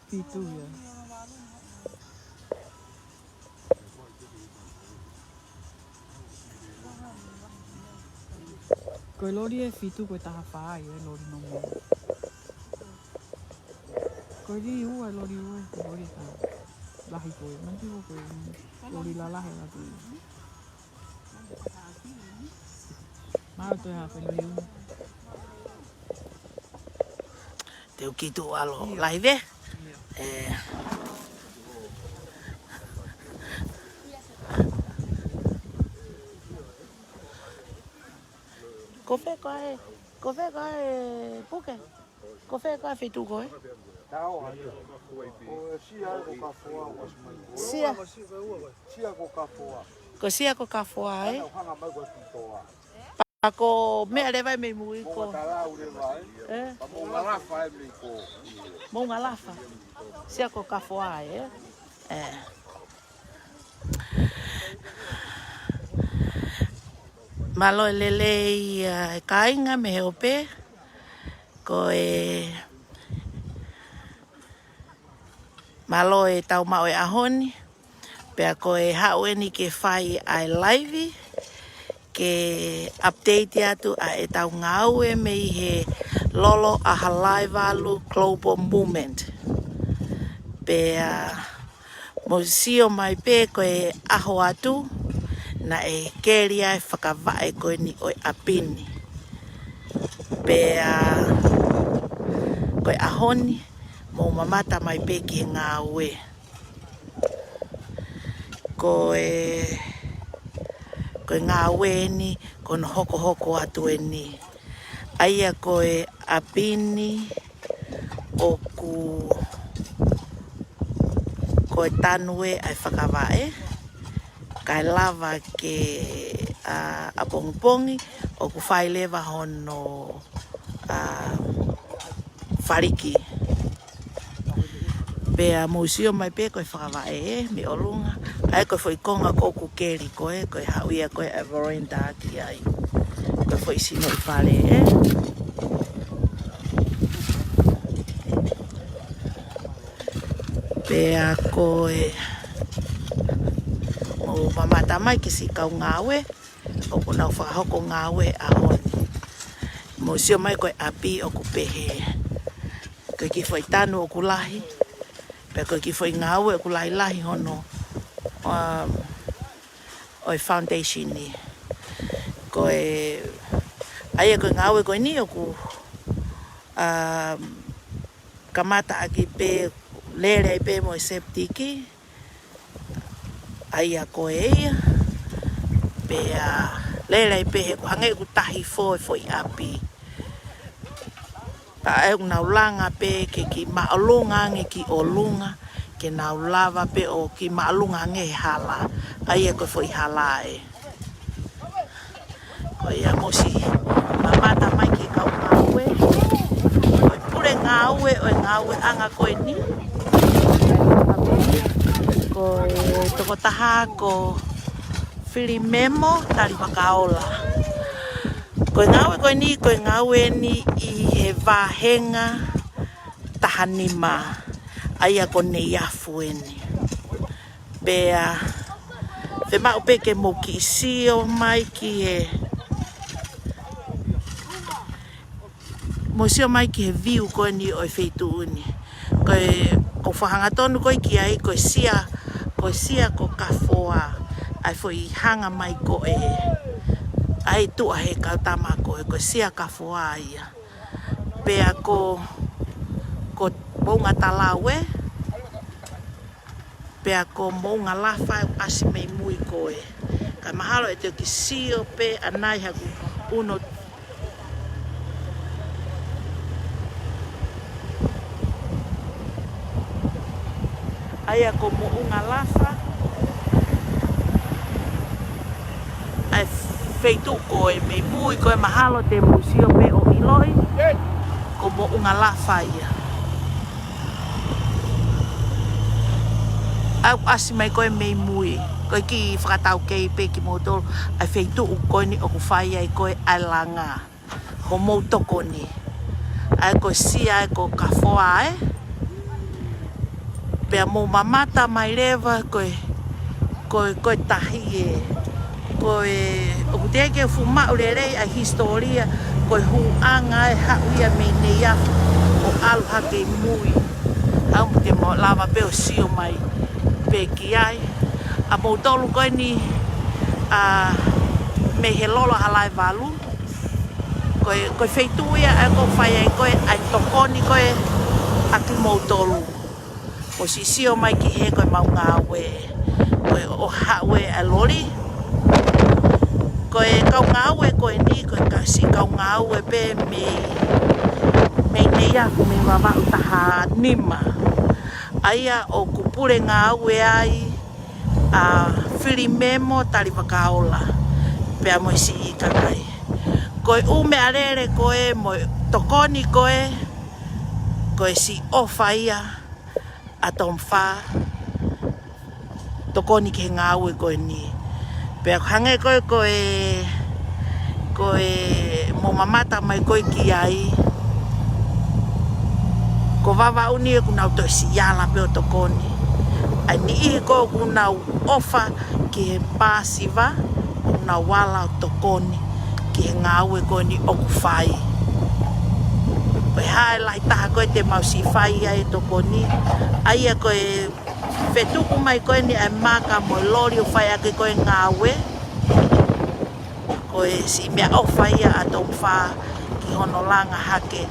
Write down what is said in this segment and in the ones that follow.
Fitu ya. Koe lori e fitu koe taha whaai e lori no mo. Koe ri ua lori ua e lori taha lahi koe. Manti o koe lori la lahe la tu. Mao toi hape lori ua. Te uki tu alo lahi ve. Kofe koe puke. Kofe koe fitu koe. Sia. Sia ko kafoa. Ko sia ko kafoa e. Ako mea le vai me mui ko. Mo ngalafa e me ko. Mo ngalafa. Sia ko kafoa e. Malo lele i kainga me ope. Ko malo e tau mao e ahoni. Pea ko e hau ni ke whai ai live. Ke update atu a e tau ngaue me i he lolo a halai walu global movement. Pea mosio mai pe ko e aho atu na e keria e whakawai koe ni oi apini. Pea koe ahoni mo mamata mai pe ki ngaue. Koe ngaue ni kono hoko atu e ni. Aia koe apini oku koe tanue ai whakawai. Kai lava ke apongipongi o ku whai lewa hono whariki. Pea museo mai pe koe whakawai mi olunga. Ai koe fwoi konga koku keri koe hauia koe a Veronda ki ai. Koe fwoi sino i whale Pea koe o mamata mai ki si kau ngaue. O kuna whakahoko ngaue a honi. Museo mai koe api o ku pehe. Koe ki whai tanu o ku lahi. Pea koe ki whai ngaue o ku lahi hono. Oi foundation ni. Koe aia koe ngaue koe ni o ku kamata aki pe lere pe mo i Sept ki. Aia koe eia. Pea lere pe he hange ku tahi foi api. Pa e unau langa pe ke ki maalunga nge ki olunga. Ke nau lava pe o ki maalunga nge hala. Aia koe foi hala e. Koe ia mosi mamata mai ki kau ngaue. Koe pure ngaue o ngaue anga koe ni. Koe toko taha ko whiri memo tari wakaola. Koe ngaue ni i he wahenga tahanima. Aia ko nei afu eni. Bea te mau peke mo ki sio mai ki he mo sio mai ki he view koe ni oi feitu uni. Koe o whahanga tonu koe ki ai koe sia ko kafoa. Ai foi hanga mai koe. Ai tua he kautama koe sia kafoa ia. Pea ko mounga talawe. Pea ko mounga lafa asi mei mui koe. Kai mahalo e te ki sio pe anai haku uno. Aia ko mounga lafa. Ai feitu koe mei mui koe mahalo te museo pe o iloi. Ko mounga lafa ia. Au asi mai koe mei mui. Koe ki whakatau kei pe ki motoro. Ai feitu u koe ni o ku whai ai koe ai langa. Ho mou tokoni. Ai koe sia ai ko kafoa Pea mo mamata mai lewa koe tahi e. Koe o te ke fuma urerei a historia koe huanga e hauia me nei afu o aluha ke mui. Au te mo lava peo sio mai pe ki ai. A mo tolu koe ni me he lolo halai walu. Koe feituia e ko whai ai koe ai tokoni koe a ki mo tolu. O si sio mai ki he koe mau ngaue. Koe o haue a lori. Koe kau ngaue koe ni koe kasi kau ngaue pe me nei aku me Vava'u taha nima. Aia o kupure ngaue ai a whiri memo tari wakaola. Pea mo isi i kakai. Koe ume arere koe mo tokoni koe si ofa ia a tomwha tokoni ke ngaue koe ni. Pea hange koe mo mamata mai koe ki ai. Ko Vava'u ni e kunau toi si yala peo tokoni. Ai ni i ko kunau ofa ki he pāsiva, kunau wala o tokoni ki he ngaue koe ni oku whai. Koe hae lai taha koe te mausi whai ai tokoni. Aia koe whetuku mai koe ni ai maka mo lori o whai ake koe ngaue. Koe si mea ofa ia a tō mwha ki hono langa hake.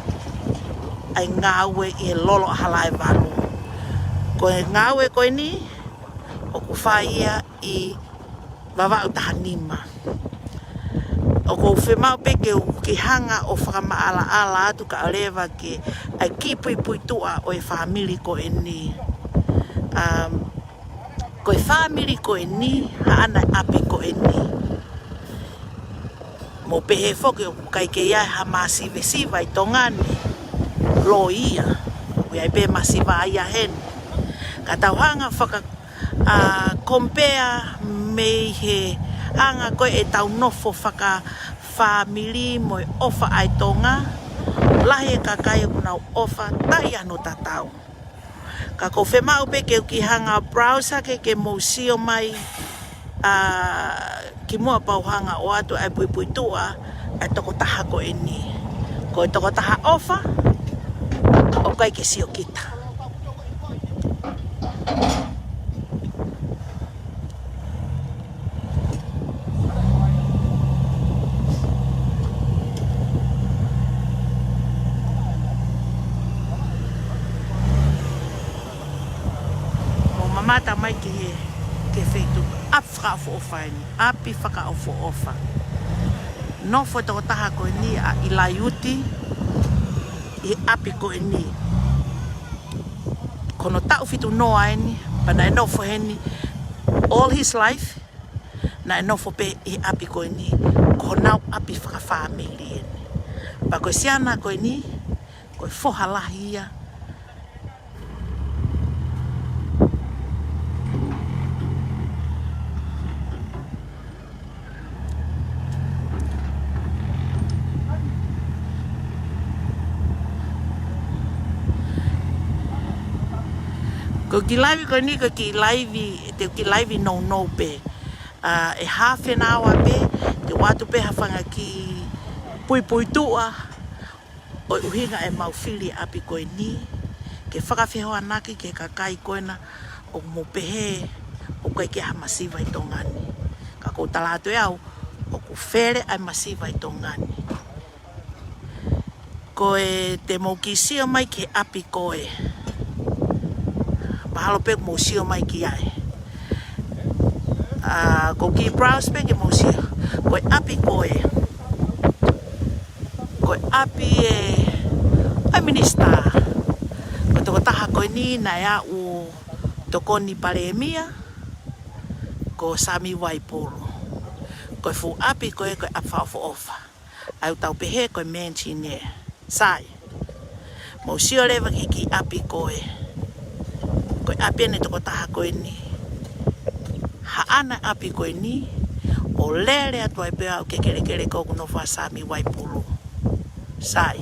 Ai ngaue i he lolo halai walu. Koe ngaue koe ni, o ku whaia i Vava'u taha nima. O ko whemau pe ke hanga o whakamaala ala atu ka alewa ke ai ki pui tua o e whamiri koe ni. Koe whamiri koe ni, haana api koe ni. Mo pehe whoke o kai ke iai ha masiva i tongani. Lo ia, ui ai pe masiva ai ahen. Ka tauhanga whaka compare me he hanga koe e tau nofo whaka whamiri mo e ofa ai tonga. Lahi e kakai e kunau ofa, tai ano tatau. Ka ko whemau pe ke ki hanga browser ke mousio mai ki mua pauhanga o atu ai pui tua ai toko taha ko e ni. Ko e toko taha ofa, o kai ke sio kita. O mamata mai ke feitu ap whakaofo ofa ni, api whakaofo ofa. No fo toko taha ko ni a ilaiuti i api ko ni. Kono tau fitu noa ni, pana e nofo heni all his life, na e nofo pe i api ko ni, konau api whakawhamiri ni. Pa koe siana ko ni, koe whohalahi ia. Ko ki laivi ko ni ko ki laivi no pe. E half an hour pe, te watu pe hawhanga ki pui tua. O uhinga e mauwhiri api koe ni. Ke whakawhehoa naki ke kakai koena o mo pehe o koe ke ha masiva i tongani. Ka kou talato e au, o ku where ai masiva i tongani. Koe te moukisio mai ke api koe. Mahalo pe museo mai ki ai. Ko ki browse pe ke museo. Koe api koe. Koe api ai minister. Ko toko taha koe ni na ea u tokoni paremia. Ko sami waipuru. Koe fu api koe apwhaofo ofa. Au tau pehe koe menchine. Sai. Museo lewa ki api koe. Koe api ane toko taha koe ni. Haana api koe ni. O lere atua e pea o ke kere koku no whasami waipulu. Sai.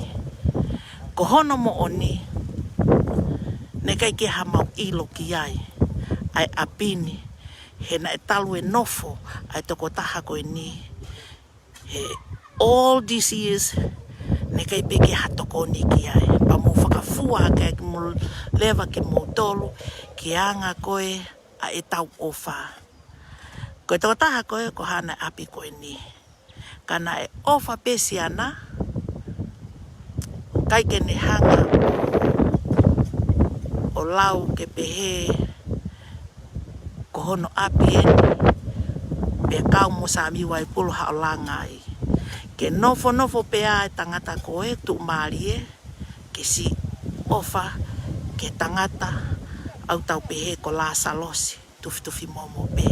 Ko hono mo o ni. Ne kai ke ha mau ilo ki ai. Ai apini. He na e talu e nofo. Ai toko taha koe ni. He all these years. Ne kai peke ha tokoni ki ai. Pa mo whakafua ke mo lewa ke mo tolu. Ki anga koe a e tau ofa. Koe toko taha koe ko hana api koe ni. Kana e ofa pesi ana. Kai ke ne hanga o lau ke pehe ko hono api eni. Pe kau mo sa mi wai pulu ha o langa ai. Ke nofo pea e tangata koe tu maari e. Ke si ofa ke tangata au tau pehe ko la salosi. Tufi momo pe.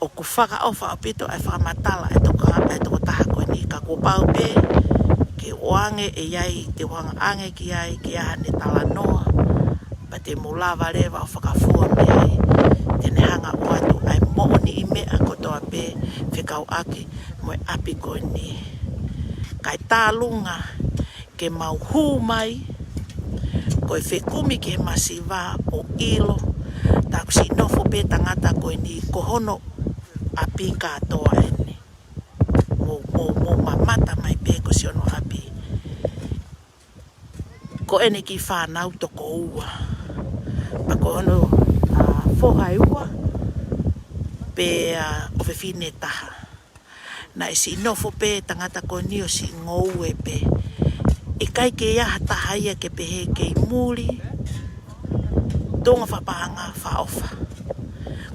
O ku whaka ofa o pito ai whakamatala e toko taha koe ni ka kupau pe. Ke oange e iai te wanga ange ki ai ki aha ne tala noa. Pa te mulawa rewa o whakafua me ai. Tene hanga o atu ai mooni i mea kotoa pe. Whikau aki mo e api koe ni. Kai tā lunga ke mau hū mai. Koe whekumi ke masi wā o ilo. Tāku si nofo pe tangata koe ni kohono api katoa eni. Mo mamata mai pe ko si ono api. Ko ene ki whanau toko ua. Pa ko ono whohai ua. Pe o whiwhine taha. Na e si nofo pe tangata ko ni o si ngaue pe. E kai ke iaha taha ia ke pehe ke muri. Tonga whapanga whaofa.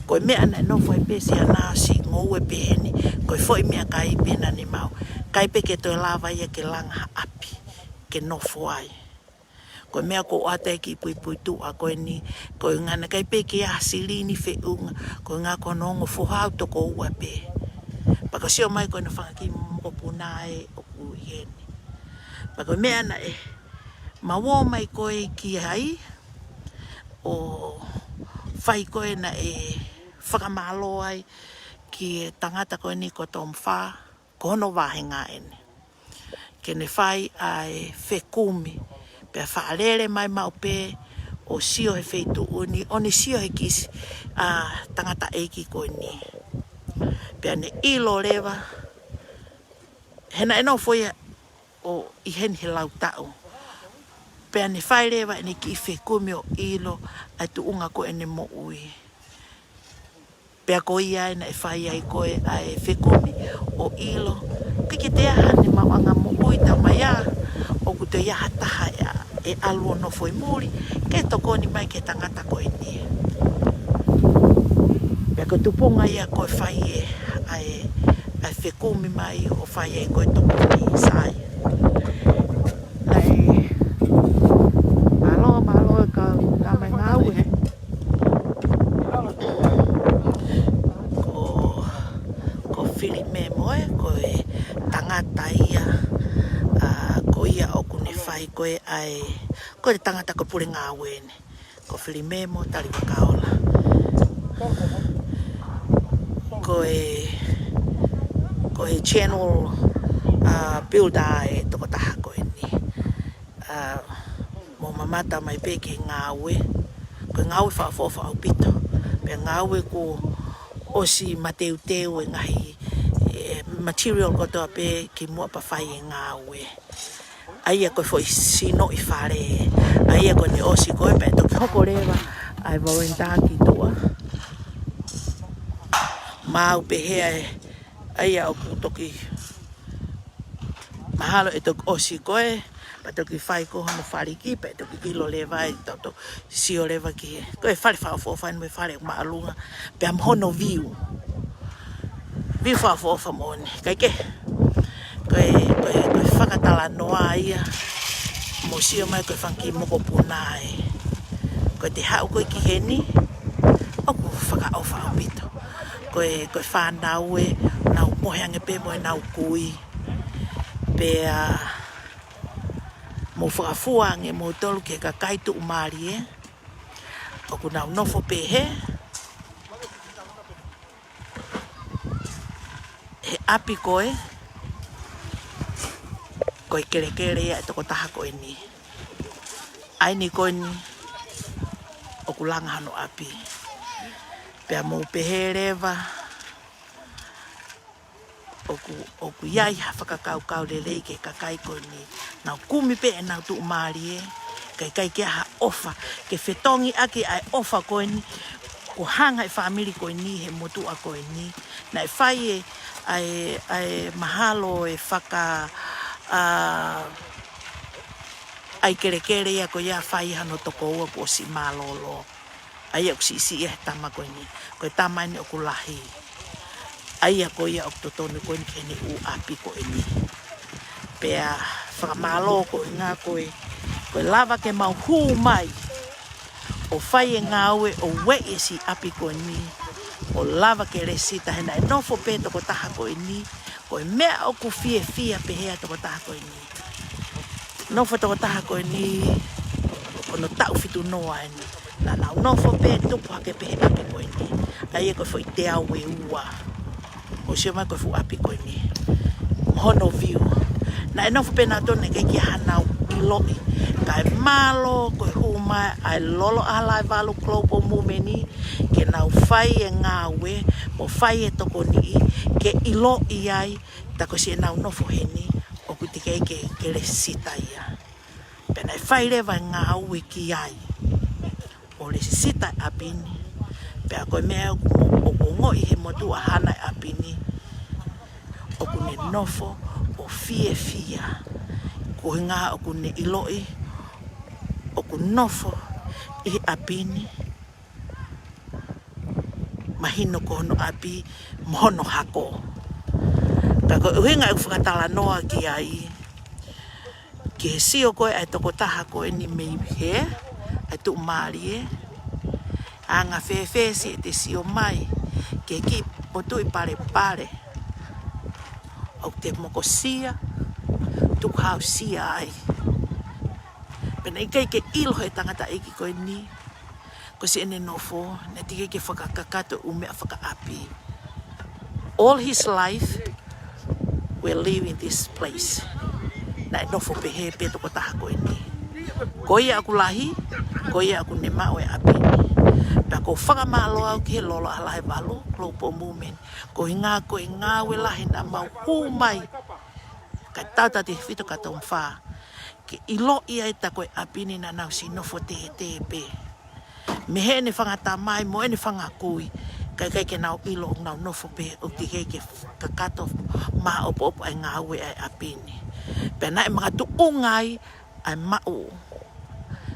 Koe mea na nofo e pe si ana si ngaue pehe ni. Koe foi mea kai pena ni mau. Kai pe ke toi lava ia ke langa api. Ke nofo ai. Koe mea ko ate ki pui tu a koe ni. Koe ngana kai pe ke a silini fe unga. Koe ngā konongo fuhau toko ua pe. Pako sio mai koe na whangaki opu nae opu ieni. Pako mea na e. Mawo mai koe ki hai. O whai koe na e whakamalo ai. Ki tangata koe ni ko tom wha. Ko hono wāhenga ene. Ke ne whai ai whekumi. Pea whaalere mai mau pe. O sio he wheitu uni. O ni sio he kisi. Tangata eiki koe ni. Pea ne ilo rewa. Hena eno foia o iheni he lau tau. Pea ne whai rewa ene ki whekumi o ilo. Ai tu unga koe ene mo ui. Pea ko ia ena e whai ai koe ai whekumi o ilo. Kiki te aha ne mawanga mo ui tau mai a. O ku te iaha taha e aluo no foi muri. Ke tokoni mai ke tangata koe ni. Pea ko tupunga ia koe whai e ai whekumi mai o whai e koe tokoni sai. Nei. Malo e ka mai ngaue. Whiri me moe, koe tangata ia, ko ia o kune whai koe ai, koe te tangata ko pure ngā wene. Ko whiri me mo, tari wakaola. Koe channel builder e toko taha koe ni. Mo mamata mai peke ngaue, koe ngaue whaafofa au pito. Pea ngaue ko osi mateu teu e ngahi material kotoa pe ki mua pa whai e ngaue. Aia koe foi sino i whare. Aia koe ne osi koe pe toki hoko rewa. Ai wawentaki tua. Mau pe hea e. Aia o toki. Mahalo e toki osi koe. Pa toki whai ko hono whariki. Pe toki kilo lewa e toto sio lewa ki. Koe whare whaofofa enu me whare maalunga. Pe am hono viu. Viu whaofofa moni. Kaike. Koe whakatala noa ia. Mo sio mai koe whanki moko punae. Koe te hau koe ki heni. Oku whakaofa au pito. Koe whanau e. Nau moheange pe moe nau kui. Pea mo whakafuange mo tolu ke ka kaitu umari e. Oku nau nofo pe he. He api koe. Koe kere e toko taha koe ni. ai ni koni o kulanga hano api. Pea mo pehereva oku iai whakakau lelei ke kakai koni. Nau kumi pe e nau tu umari e. Kai kia ha ofa. Ke whetongi aki ai ofa koni. Ko hanga e whaamiri koni he motu a koni. Na e whai ai mahalo e whaka ai kere ia ko ia whai hano toko ua ko si malolo. Ai aku si e tama koni. Ko tama ni oku lahi. Ai ako ia ok totonu koni kene u api ko ini. Pea whakamalo ko ngā koe. Koe lava ke mau hū mai. O whai e ngaue o we e si api ko ni. O lava ke resita hena e nofo pe toko taha ko ni. Koe mea oku fie pehea toko taha ko ni. Nofo toko taha ko ni. Kono tau fitu noa ni. Na nau nofo pe tupu hake pehe api ko ni. Ai e koe fo i te au e ua. O sio mai koe fu api ko ni. Hono view. Na e nofo pe na tone kei ki hanau i loi. Kai malo koe huma ai lolo alai valu global movement ke nau whai e ngaue mo whai e tokoni ke ilo i ai tako si e nau nofo heni o kuti kei ke le sita ia. Pena e whai rewa ngaue ki ai o le sita apini. Pea koe mea o ngoi he motu a hana e apini o kune nofo o fia. Ko ngā o kune iloi o ku nofo i apini mahino ko hono api mohono hako. Ka koe uhinga e whakatala noa ki ai ki he sio koe ai toko taha koe ni mei he ai tu umari e a ngā whewhesi e te sio mai ke ki potu i pare o te moko sia tuku hau sia ai. Pena i kei ke ilo he tangata eki koe ni. Ko si ene nofo, ne tike ke whakakakato umea whakaapi. All his life, we're living this place. Na e nofo pehe pe toko taha koe ni. Ko ia aku lahi, ko ia aku ne mao e api. Pea ko whakamalo au ki he lolo alahe valo, global movement. Ko i ngā koe ngaue lahi na mau hūmai. Kai tauta te whito kato mwhaa. Ke ilo ia e tako e apini na nau si nofo te pe. Me he ne whangata mai mo ene whangakui. Kai ke nau ilo nau nofo pe o te kei ke kakato maa opo ai ngaue ai apini. Pena e mga tuungai ai mau.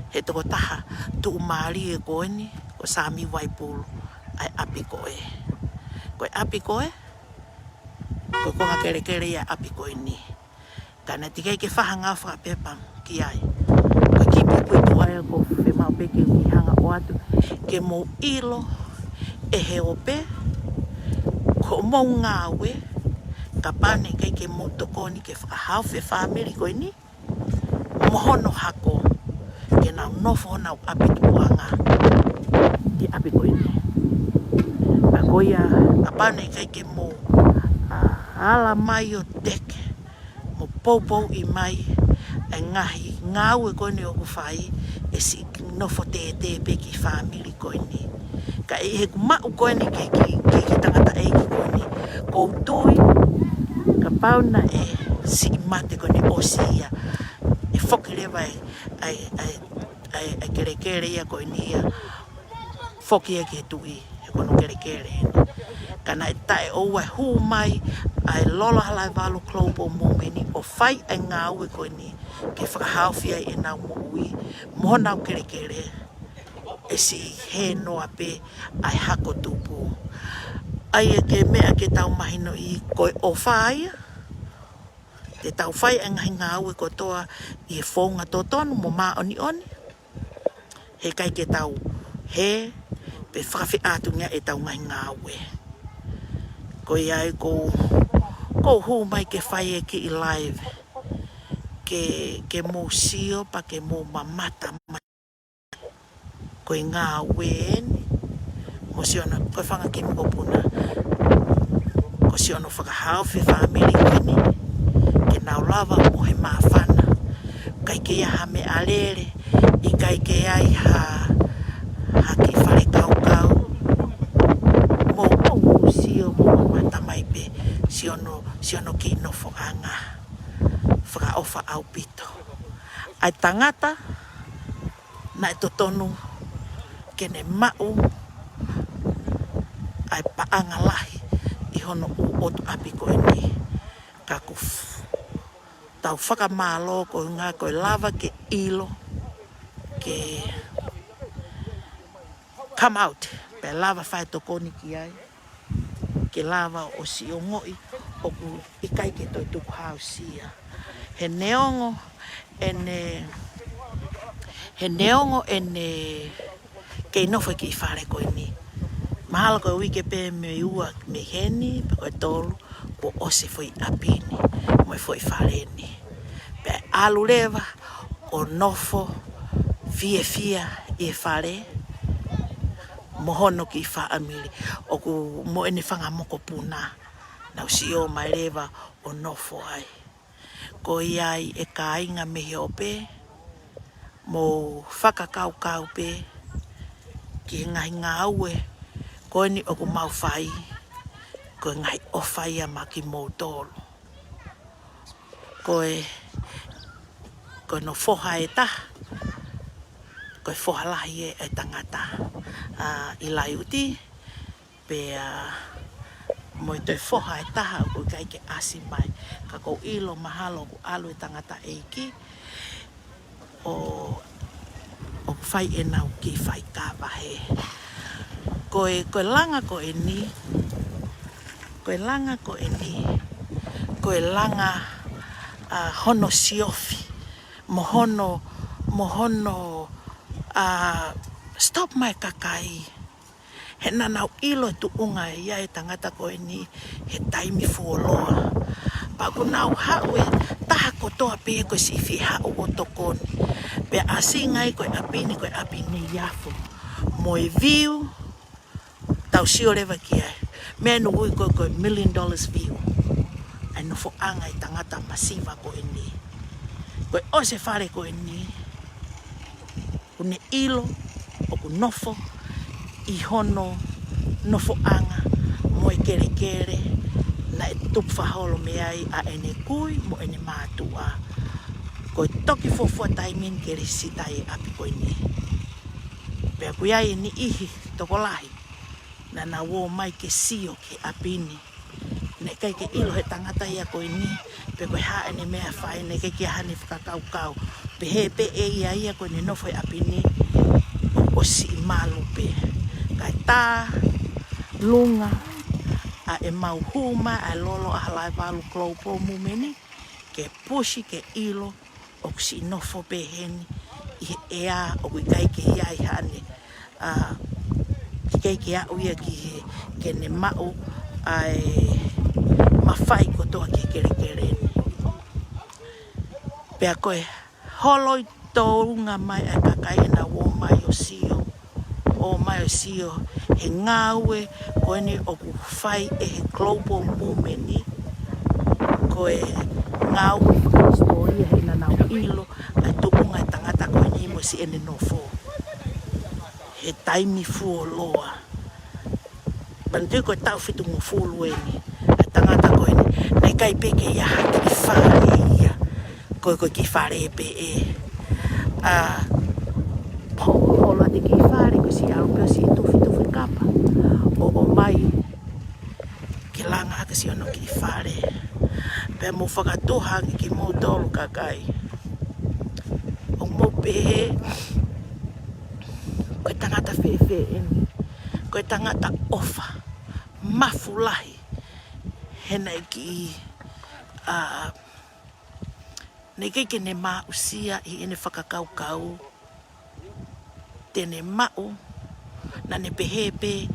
He toko taha tu umari e koe ni o Sami Waipulu ai api koe. Koe api koe? Koe konga kere ia api koe ni. Kana tikai ke whahanga whakapepang ki ai. Ka ki pipu i tua ea ko whemau pe ke ui hanga o atu. Ke mou ilo e he ope. Ko mou ngaue. Ka pane kai ke mou tokoni ke whakahau whe whamiri koe ni. Mohono hako. Ke nau nofo nau api tuanga. Ki api koe ni. Ka koia ka pane kai ke mou ala mai o teke. Mo popo i mai e ngahi ngaue koe ni o kuwhai e si nofo te pe ki whamiri koe ni. Ka e he kumau koe ni ke ki tangata eiki koe ni. Ko tui ka pauna e si mate koe ni osi ia. E whokirewa ai kere ia koe ni ia. Whoki e ke tui e kono kere. Kana e tae oua hū mai ai lola halai valo global movement o whai ai ngaue koe ni ke whakahauwhia e nau moui moho nau kere e si he noa pe ai hako tupu. Ai e ke mea ke tau mahino i koe o whai te tau whai ai ngahi ngaue ko toa i e whonga totonu mo maa oni. He kai ke tau he pe whakawhi atu ngā e tau ngahi ngaue. Ko iai ko hū mai ke whai e ki i live. Ke mō sio pa ke mō mamata mai. Ko i ngā weni. Mo siono, koe whanga ki mkopuna. Ko siono whakahau whi whamiri koeni. Ke nau lava mo he mawhana. Kai ke iaha me alere. I kai ke ai ha ki whare kau. Mo sio mo mata mai pe siono ki no foanga. Whakaofa au pito. Ai tangata na e totonu kene mau ai paanga lahi I hono otu api ko ni kaku tau whakamalo ko ngā koe lava ke ilo ke come out pe lava whai tokoni ki ai ke lava o si o ngoi o ku ikai ke toi tuku hausia he neongo ene ke nofo ki whare koe ni mahalo koe wike pe me ua me heni pe koe tolu po ose foi apini mo foi whare ni pe alu lewa o nofo fia e whare mohono ki wha amili o ku mo ene whanga moko puna na usi o mai lewa o nofo ai ko iai e ka inga mehe o pe mo whakakau pe ki ngahi ngaue ko ni o ku mau whai ko ngahi o whai ama ki mō tōlu ko no whoha e taha ko whoha lahi e tangata I lai uti pe mo I toi whoha e taha ko kai ke asi mai ka ko ilo mahalo ko alu e tangata eiki o whai e nau ki whai kāwahe ko langa ko e ni ko langa hono siofi mohono stop mai kakai he nanau ilo tu unga ia e tangata ko e ni he taimi fuoloa pa ku nau haue taha ko toa pe ko si fi hau o tokoni pe asingai ko apini yafu mo e view tau sio lewa ki ai me no ui ko $1 million view ai no fo anga I tangata masiva ko e ni ko o se whare ko e ni une ilo o ku nofo I hono nofo anga mo e kere na e tupu whaholo me ai a ene kui mo ene mātua ko e toki fofua taimin kere sita e api ko e ni pea kui ai e ni ihi toko lahi na na wo mai ke sio ke apini ne kai ke ilo he tangata ia ko ni pe ko ha ene mea whai ne ke hani whakakau pe he pe e ia ko ne nofo e apini o si malu pe kai tā lunga a e mau huma a lolo a halai walu klopo mumeni ke pushi ke ilo o si nofo pe heni I ea o kui kai ke ia I hane kei ke au ia ki ke ne mau ai mawhai ko toa ke kere ni. Pea koe holoi tōunga mai a kakai na o mai o sio he ngaue koe ni o ku whai e he global movement ni koe ngaue historia he nanau ilo ai tukunga tangata koe ni mo si ene no fo. He taimi fuoloa. Bantu ko tau fitu mo fuolueni. A tangata ko ni. Nei kai peke ia haki ki whare ia. Ko ki whare pe e. Holo ate ki whare ko si aupeo si tufi kapa. O mai. Ki langa ake si ono ki whare. Pea mo whakatuhangi ki mo tolu kakai. O mo pehe. Koe tangata whewhe eni. Koe tangata ofa. Mafulahi. Hena ki nei keike ne mā usia I ene whakakaukau. Tene mau. Na ne pehepe.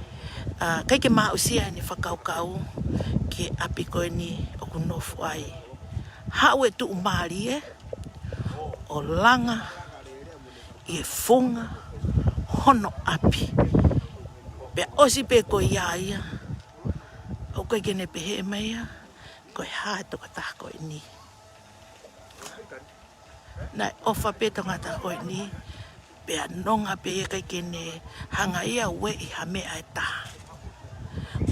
Keike mā usia ene whakaukau. Ke api koe ni o kunofu ai. Hau e tu umari e. O langa. I e funga. Hono api. Pea osi pe ko ia. O koe kene pehe meia. Koe hae toka taha koe ni. Na ofa pe tangata koe ni. Pea nonga pe e kai kene hanga ia ue I hame ai ta.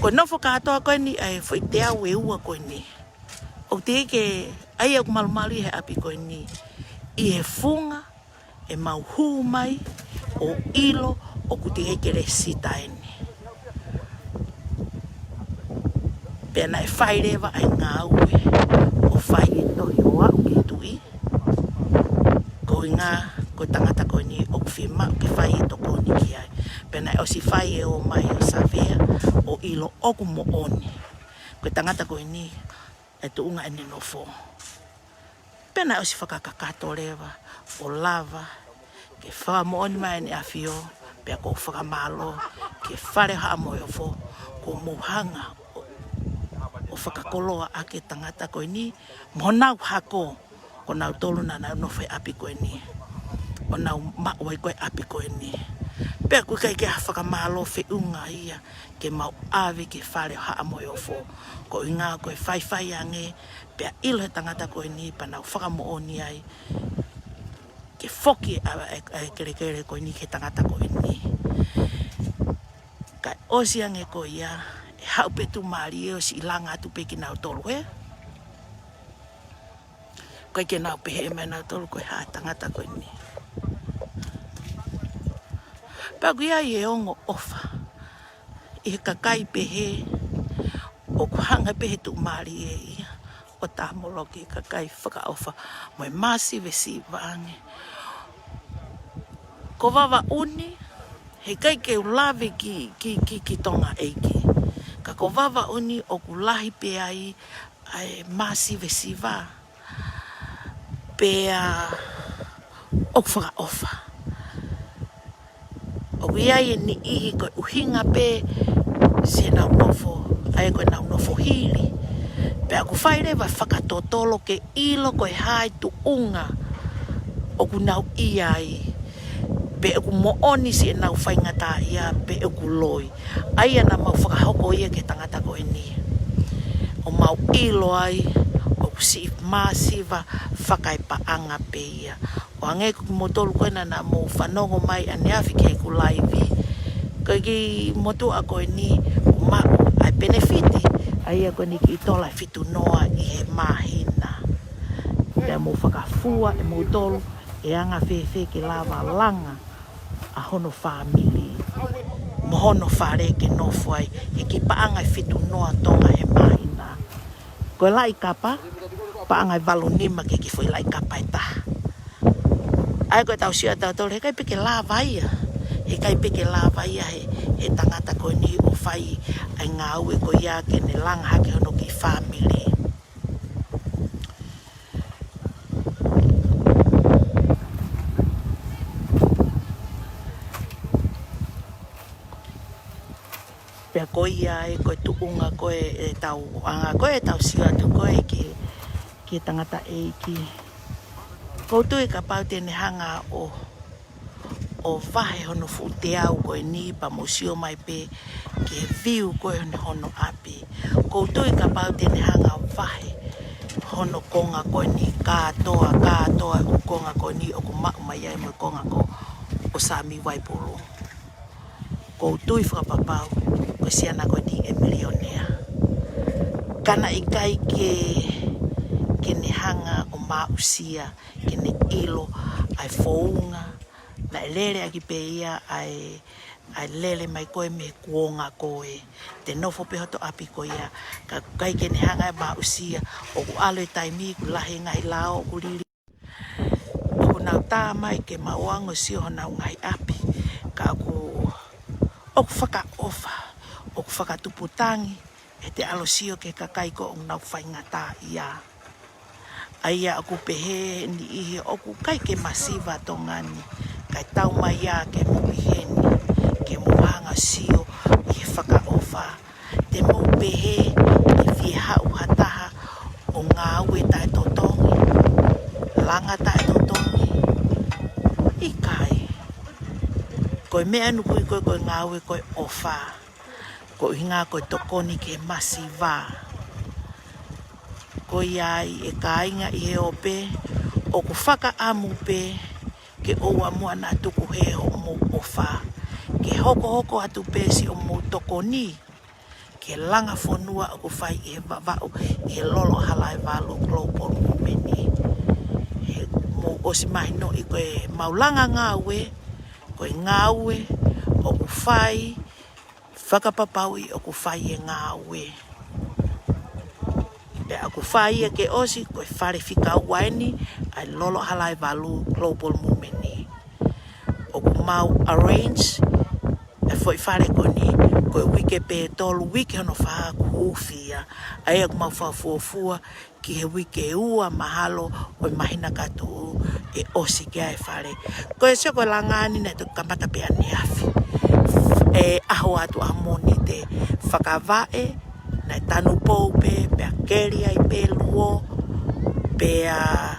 Ko nofo katoa koe ni ai foi te au e ua koe ni. O te ke ai au malumali he api koe ni. I he funga e mau hū mai o ilo o ku te kere sita eni. Pea na e whai rewa ai ngaue o whai e tohi o au ke tui. Ko ngā ko tangata koe ni o whima ke whai e tokoni ki ai. Pea na e o si whai e o mai o savea o ilo oku mo oni. Ko tangata koe ni e tuunga ene no fo. Pea na e o si whakakakato rewa o lava ke wha mo oni mai ni awhio. Pea ko whakamalo ke whare haa mo o fo ko muhanga o whakakoloa ake tangata koe ni mo nau hako ko nau tolu na nau nowhai api koe ni o nau mawai koe api koe ni pea koe kai ke whakamalo whiunga ia ke mau awe ke whare haa mo o fo ko inga koe whai ange pea ilo he tangata koe ni pa nau whakamo oni ai ke whoki a kere koe ni ke tangata koe ni kai osi ange koe ia hau pe tu mari e o si langa tu pe ki nau tolu he. Koe ke nau pe he mai nau tolu koe haa tangata koe ni. Pagu ia i e ongo ofa. I he kakai pe he o kuhanga pe he tu mari e ia. O ta moloki kakai whaka ofa. Moe masi vesi vange. Ko Vava'u ni he kai ke ulawe ki tonga eiki. Ka ko Vava'u ni o kulahi pe ai masi vesiva pea o whaka ofa. O iai ni ihi koe uhinga pe se nau nofo, ai koe nau nofo hili. Pea ku whaere wa whakatotolo ke ilo koe hai tu unga o ku nau iai. Pe ku mooni si nau whaingata ia pe ku loi. Aia na mau whakahoko ia ke tangata koe ni. O mau ilo ai, o si masiva whakai paanga pe ia. O ange ku motolu koe na mo whanongo mai ane awhi ke ku laivi. Koe ki motu a koe ni, mau ai benefiti. Aia koe ni ki tola fitu noa i he mahina. Pea mo whakafua e motolu e anga whewhe ke lava langa. A hono family mo hono whare ke nofo ai e ki paanga fitu noa tonga he mahina ko lai kapa paanga valunima ke ki foi lai kapa e taha ai ko tau sia tau tole kai peke lava ia he kai peke lava ia he tangata ko ni o whai ai ngaue ko ia ke ne langa hake hono ki family. Pea koe ia e koe tuunga koe e tau anga koe e tau sia tu koe ke tangata e ki. Koutu e ka pau tene hanga o vahe hono fu te au koe ni pa musio mai pe ke viu koe hono api. Koutu e ka pau tene hanga o vahe hono konga koe ni katoa o konga koe ni o ku mau mai ai mo konga ko o Sami Waipuru. Koutu i whakapapau ko siana ko ni e milionea. Kana i kai ke ne hanga o mausia, ke ne ilo, ai founga, na e lere aki pe ia, ai lele mai koe me kuonga koe. Te nofo pe hoto api ko ia, ka kai ke ne hanga e mausia, o ku alo i taimi, ku lahi ngai lao, ku lili. O ku nau tā mai ke mauango sio nau ngai api, ka ku o ku whaka ofa, o ku whaka tuputangi, e te alosio ke kakai ko o nau whaingata ia. Aia aku pehe ni ihe o ku kai ke masiva tongani, kai tau mai ia ke mupiheni, ke muhanga sio, i he whaka ofa, te mo pehe, i fie hau hataha, o ngaue tae totongi, langa tae totongi, i kai. Koe mea nukui koe ngaue koe ofa. Ko hinga koe tokoni ke masiva. Ko iai e kainga i he ope o ku whaka amu pe ke oua mua na tuku he ho mo ofa. Ke hoko atu pe si o mo tokoni. Ke langa whanua o ku whai e Vava'u he lolo halai walu global movement ni. He mo osi mai no i koe maulanga ngaue, koe ngaue o ku whai, whakapapau i o ku whai e ngaue. Pe a ku whai e ke osi koe whare whika waini ai lolo halai walu global movement ni. O ku mau arrange e foi whare koni koe wike pe tolu wike hono wha kuhufia. Ai aku mau whafuafua ki he wike ua mahalo o mahina katu e osi ki ai whare. Koe se koe langani ne tu kamata pe ane afi. E aho atu amoni te whakavae na tanu pou pe a keri ai pe luo pe a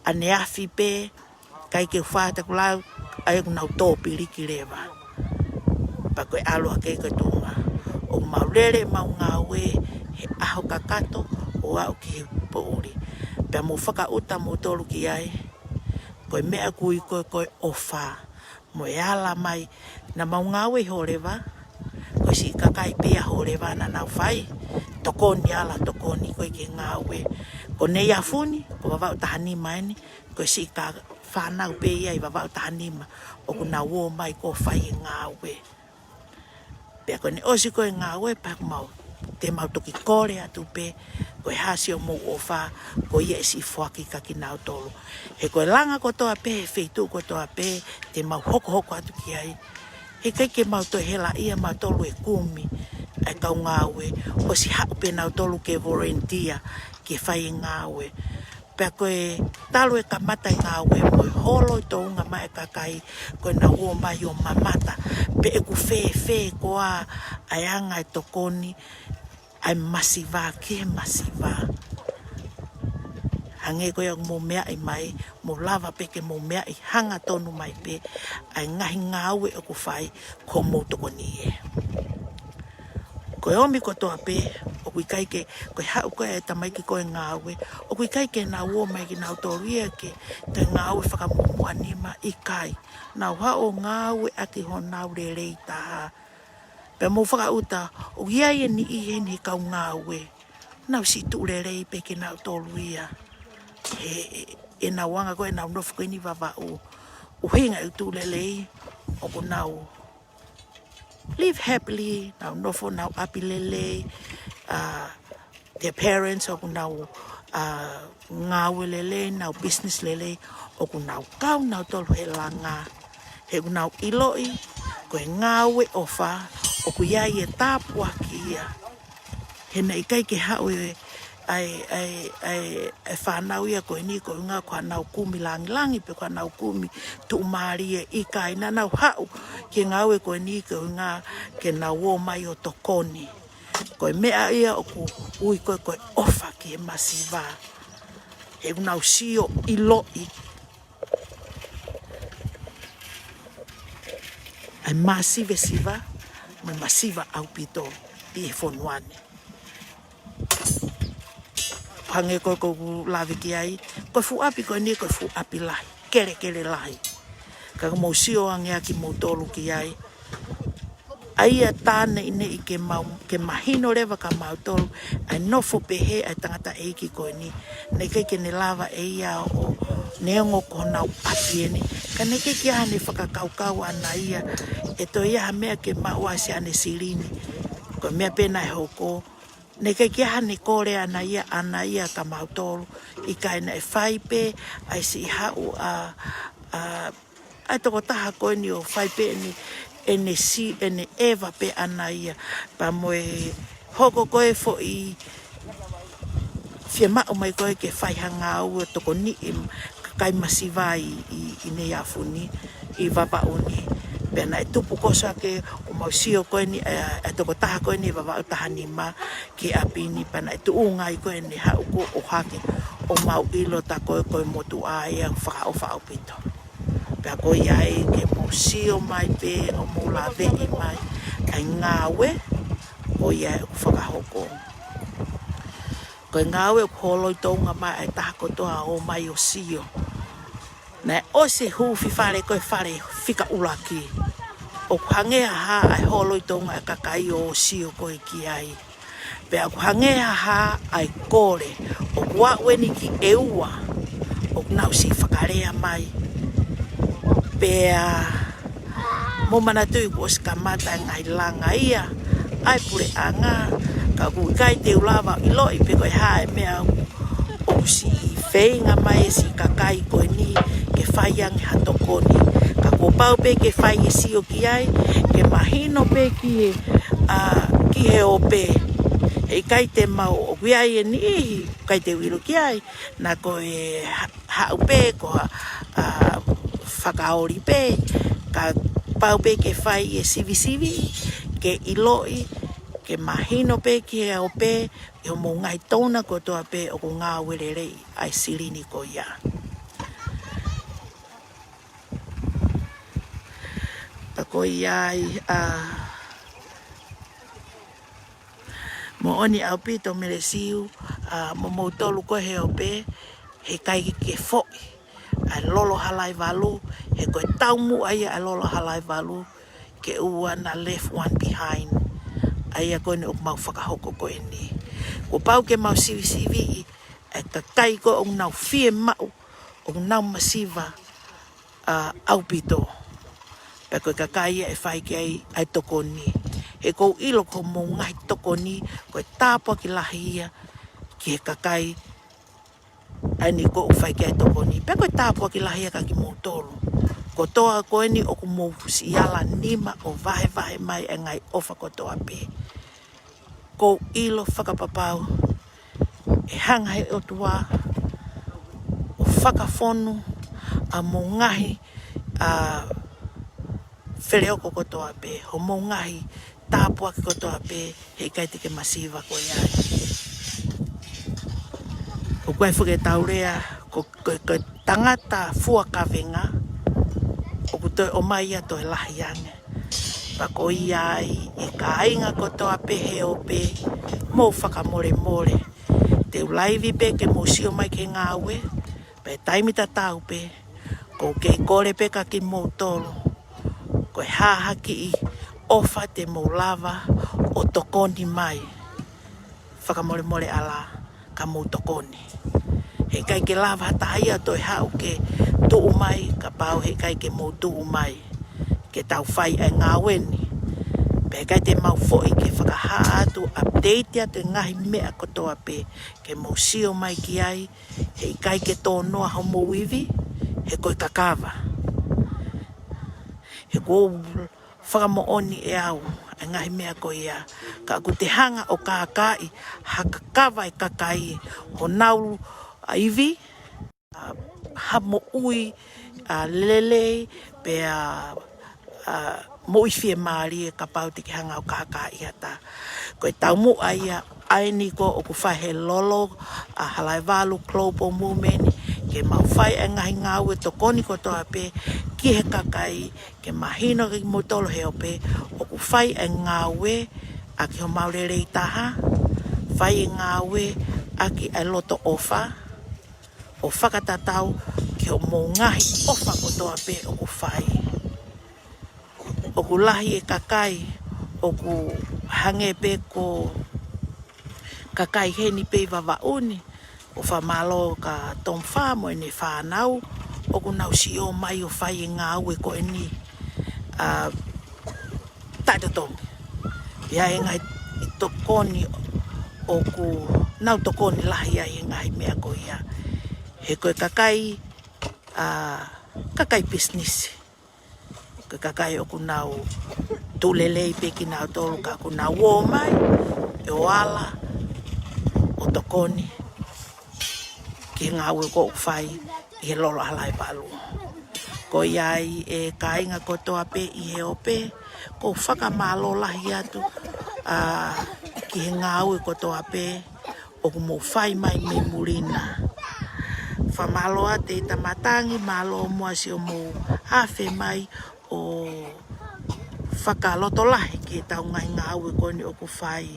ane afi pe kai ke whata kulau ai aku nau tōpi riki rewa. Pa koe aloha kei koe tunga. O maurere mau ngaue he aho kakato o au ki he pouri. Pea mo whakauta mo tolu ki ai. Koe mea kui koe ofa. Mo e ala mai na mau ngaue horewa. Koe si kakai pia horewa na nau whai. Tokoni ala tokoni koe ke ngaue. Ko nei afuni, ko Vava'u tahanima eni. Koe si ka whanau pe iai Vava'u tahanima. O ku na uo mai ko whai e ngaue. Pea koe ne osi koe ngaue pa mau. Te mau toki kore atu pe. Koe hasi o mou ofa. Koe ia esi fuaki kaki nau tolu. He koe langa ko toa pe. He feitu ko toa pe. Te mau hoko atu ki ai. He kai ke mau toi hela ia mau tolu e kumi. Ai kau ngaue. Osi hau pe nau tolu ke volunteer. Ke whai e ngaue. Pea koe talo e kamata i ngaue. Moe holo i tounga mai e kakai. Koe na uo mai o mamata. Pe e ku fe koa ai anga e tokoni. Ai masiva, ke masiva. Hange koe ang mo mea i mai. Mo lava pe ke mo mea i hanga tonu mai pe. Ai ngahi ngaue o ku whai ko mo tokoni e. Koe omi ko toa pe, o kui kaike, koe hau koe e tamai ki koe ngaue, o kui kaike na uo mai ki nau toria ke, te ngaue whakamumua nima i kai. Nau hao ngaue aki ho nau re rei taha. Pea mo whakauta, o iai e ni i heni kau ngaue, nau si tu re rei pe ki nau toria. E nau wanga koe nau nofu koe ni Vava'u, o hinga i tu le lei, o ko nau live happily, now nofo now api lele, their parents oku now ngaue lele, now business lele, oku now kau now tolu he langa, he now iloi, koe ngaue ofa, oku iai e tapua kia, he na ikai ke hau ai whanau ia koe ni koe ngā kua nau kumi langi pe kua nau kumi tu maari e ikai na nau hau ke ngaue koe ni koe ngā ke nau o mai o tokoni. Koe mea ia o ku ui koe ofa ki e masiva. He nau sio iloi. Ai masive siva, mai masiva au pito i e fonuane. Hange koe lawe ki ai, koe fu api koe ni koe fu api lahi, kere lahi. Kaka mou sio angea ki mou tolu ki ai. Aia tāne ine i ke mahino rewa ka mau tolu, ai nofo pehe ai tangata eiki koe ni. Nei kei ke ne lawa e ia o neongo ko nau api ene. Ka nei kei ki ane whakakaukau ana ia, e to ia mea ke mauasi ane sirini. Koe mea pena e Hoko. Nei kei ki ane kore ana ia ka mau tolu. I kai na e whaipe, ai si hau ai toko taha koe ni o whaipe ene ewa pe ana ia. Pa moe Hoko koe fo i whia mao mai koe ke whaihanga au toko ni kai masiva i nei afuni, i Vava'u ni. Pena e tupu kosa ke o mausio koe ni, e toko taha koe ni Vava'u tahanima ki apini. Pena e tuungai koe ni hau ko o hake o mau ilo ta koe motu aia whakaofa au pito. Pea koe iai ke mausio mai pe o mo la vei mai. Ai ngaue o iai o whakahoko. Koe ngaue o holoi tonga mai ai taha kotoa o mai o sio. Nē ose hu whiwhare koe whare whika uraki. O kuhangea ha ai holoi tonga e kakai o sio koe ki ai. Pea kuhangea ha ai kore. O kua weni ki eua. O nau si whakarea mai. Pea mo mana tui ko skamata ngai langa ia. Ai pure anga. Ka kui kai te ulawa iloi pe koe hae mea o si whainga mai si kakai koe ni ke whaiang ha tokoni. Ka ko pau pe ke whai e sio ki ai. Ke mahino pe ki he o pe. Hei kai te mau o kui ai e ni ihi. Kai te wiro ki ai. Na koe hau pe ko whakaori pe. Ka pau pe ke whai e sivi ke iloi. Ke mahino pe ki he o pe, e o mo ngai tona ko toa pe o ko ngā wererei ai sirini ko ia. Tako iai, mo oni au pito mere siu, mo mautolu ko he o pe, he kai ke foi, ai lolo halai walu, he koe taumu ai ai lolo halai walu, ke ua na left one behind. Aia koe ne o mau whakahoko koe ni. Ko pau ke mau sivi e ka kai koe o nau fie mau o nau masiva au pito. Pe koe ka kai e whai ki ai tokoni. He kou ilo ko mō ngai tokoni koe tāpua ki lahi ia ki he ka kai ai ni ko whai ki ai tokoni. Pe koe tāpua ki lahi ia ka ki mō tolu. Ko toa koe ni o ko mō siala nima o vahe mai e ngai ofa ko toa pe. Ko ilo whakapapau e hanga he o tua o whakawhonu a mō ngahi whereoko ko toa pe. Ho mō ngahi tāpua ki ko toa pe he kai te ke masiva ko iai. Ko koe whuke taurea ko tangata fuakawenga o kutoe o mai ato e lahi ane. Pako iai e ka ainga ko toa pe he o pe mō whakamore more. Te ulaivi pe ke mō sio mai ke ngaue, pe taimita tau pe, ko ke kore pe ka ki mō tolo, ko e haha ki i ofa te mō lava o tokoni mai. Whakamore more ala ka mō tokoni. He kai ke lava tahia to e hau ke tuu mai, ka pau he kai ke mō tuu mai. Ke tau whai ai ngaue ni. Pe kai te mau foi ke whakaha atu update te ngahi mea kotoa pe. Ke mō sio mai ki ai. He kai ke tō noa ho mō iwi. He koe kakawa. He kou whakamooni e au. E ngahi mea ko ia. Ka aku te hanga o kākai. Ha kakawa e kakai. Ho nauru a iwi. Ha mo ui lele. Pe mo i fie maari e ka pau te ki hanga o kāka i hata. Koe tau mu aia aini ko o ku whahe lolo a halai walu global movement ke mau whai e ngahi ngaue tokoni ko toa pe ki he kakai ke mahino ki motolo heo pe o ku whai e ngaue a ki ho maurerei taha whai e ngaue a ki e loto ofa o whakatatau ki ho mō ngahi ofa ko toa pe o ku whai. O ku lahi e kakai, o ku hange pe ko kakai heni pe Vava'u ni, o whamalo ka tom whamo e ne whanau, o ku nau si o mai o whai e ngaue ko e ni taitatongi. Ia e ngai i tokoni o ku nau tokoni lahi ai e ngai mea ko ia. He koe kakai, kakai business. Ke kakai o ku nau tulelei pe ki nau tolu ka ku nau o mai e o ala o tokoni ki ngaue ko whai i he lolo halai palu. Ko iai e kainga ko toa pe i he o pe ko whakamalo lahi atu ki he ngaue ko toa pe o ku mo whai mai me murina. Whamalo a te tamatangi malo mua si o mo hawhe mai o whakaloto lahi ki tau ngai ngaue koni o ku whai.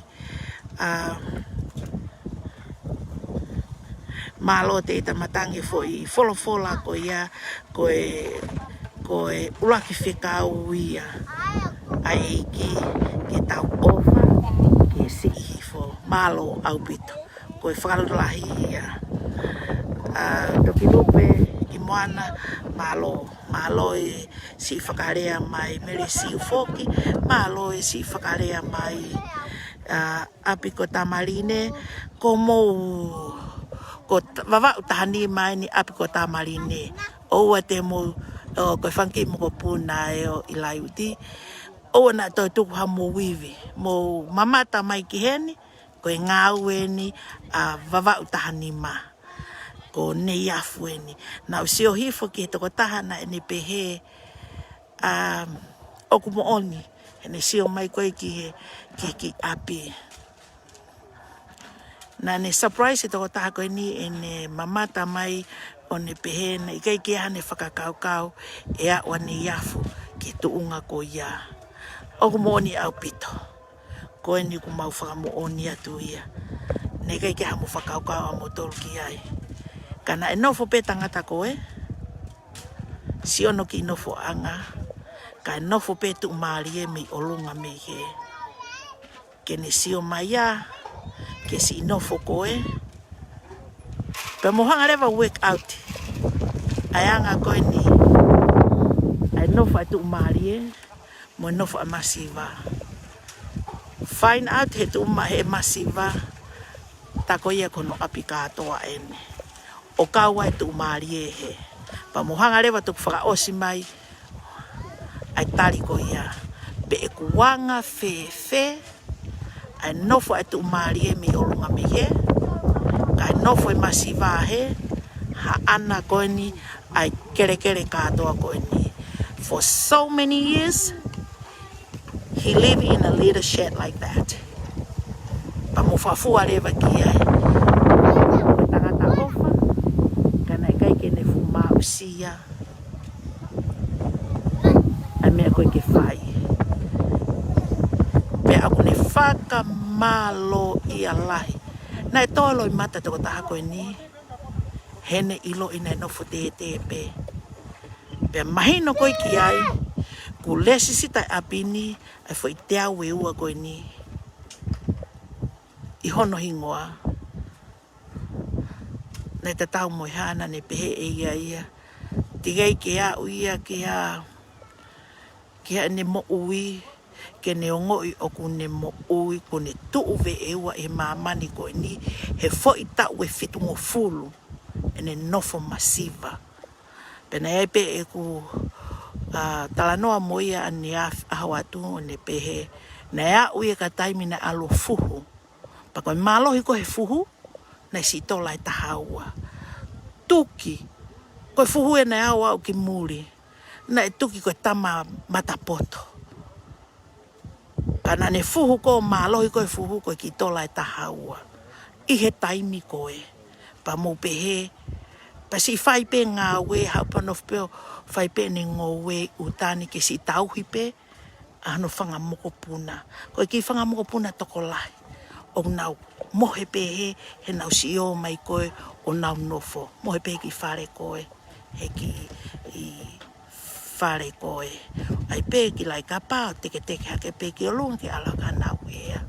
Malo te tamatangi fo I fola ko ia ko e ulaki whekau ia ai ki tau ofa ki si fo malo au pito ko e whakarulahi ia toki lupe ki moana malo e si whakarea mai mere si ufoki malo e si whakarea mai api ko tamarine ko mou ko Vava'u tahani mai ni api ko tamarine o te mo ko whanki mo ko puna e o ilai uti o na to tuku ha mo wivi mo mamata mai ki heni ko ngaue ni Vava'u tahani ma ko ne yafu ni na usio hifo ki to ko tahana ni pehe o kumo oni ene sio mai ko ki api na ne surprise to ko taha ko ni ene mamata mai o ne pehe na ikai ki hane whakakau e a wani yafu ki tuunga ko ia o kumo oni au pito ko ni ku mau whakamo oni atu ia ne ikai ki hamu whakakau a motor ki ai kana e nofo pe tangata ko si ono ki nofo anga ka nofo pe tu marie mi olunga me he ke ne sio maya ke si nofo ko pe mohanga leva work out ayanga ko ni ai nofo tu marie mo nofo amasiva find out he tu he masiva tako ia kono apika toa ene o kawa tu marie he pa mohanga leva tu whaka osi mai ai tari ko ia pe e kuanga fe ai nofo tu marie mi olunga me he ka nofo e masiva he ha ana ko ni ai kere katoa ko ni for so many years he lived in a little shed like that pa mo fafua leva ki ai Sia a mea koe ke whai pe aku ne whaka malo I a lahi na e tolo I mata toko taha koe ni hene ilo ina nofo te pe mahino koe ki ai ku lesi sita apini ai fo I te au e ua koe ni I hono hingoa na te tau moi hana ne pehe e ia tigai ke a uia ke a ne mo ui ke ne ongo I oku ne mo ui ko ne tuu ve ewa e mamani ko ni he fo I tau e fitu ngo fulu e ne nofo masiva pena e pe e ku talanoa moia ane ahawatu ne pehe na ea uia ka taimi na alo fuhu pa koe malohi ko he fuhu na si tola e tahaua tuki koe fuhu e na au ki muri na e tuki koe tama matapoto kana ne fuhu ko malohi koe fuhu koe ki tola e tahaua I he taimi koe pa mo pehe pa si whai pe ngaue haupanov peo whai pe ne ngaue utani ke si tauhi pe ano whanga moko puna koe ki whanga moko puna toko lahi o nau mohe pehe he nau si o mai koe o nau nofo mohe pehe ki whare koe he ki I whare koe ai pehe ki lai ka pao teke hake pehe ki o lunga ki ala ka nau ea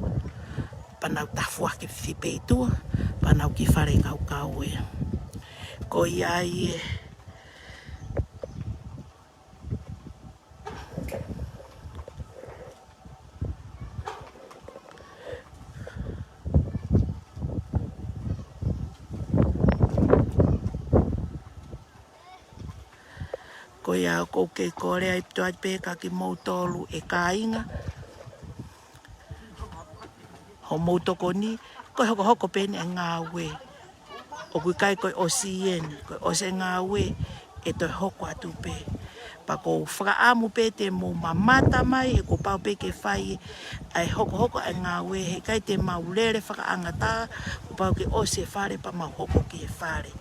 panau tafua ki whipe I tua panau ki whare kau ea ko iai ko ia ko ke kore ai to ai pe ka ki moutolu e kainga ho moutokoni ko hoko pe ne ngaue o ku kai ko osien ko ose ngaue e to hoko atu pe pa ko fra amu pe te mo mamata mai e ko pa pe ke fai ai hoko ai ngaue he kai te maulere fra angata ko pa ke ose fare pa ma hoko ki fare